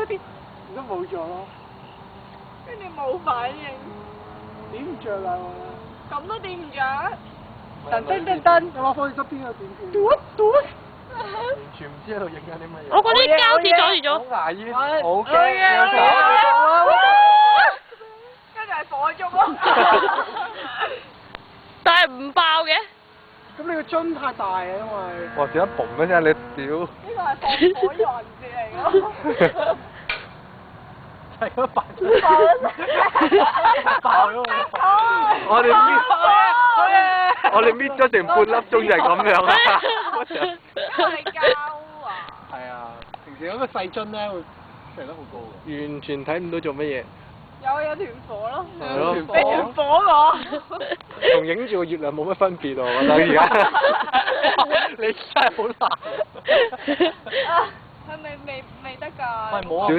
嗰啲都冇咗咯。跟住冇反應，點唔着啊？咁都點唔着？噔噔噔噔，我攞翻去側邊個點住。完全唔知喺度影緊啲乜嘢。我嗰啲膠紙阻住咗。好牙煙，好驚，跟住係火燭咯。但係唔爆嘅。咁你個樽太大啊，因為。哇！點解嘣嗰聲你屌？呢個係放火環節嚟咯。係咁爆咗我哋我哋搣咗成半粒鐘就係咁樣啊！因為膠啊。係啊，平時嗰個細樽咧會射得好高嘅。完全睇唔到做乜嘢。有團火咯。係咯。俾團火我。同影住個月亮冇乜分別喎，我覺得而家。你真係好難。係咪未得㗎？喂，冇啊。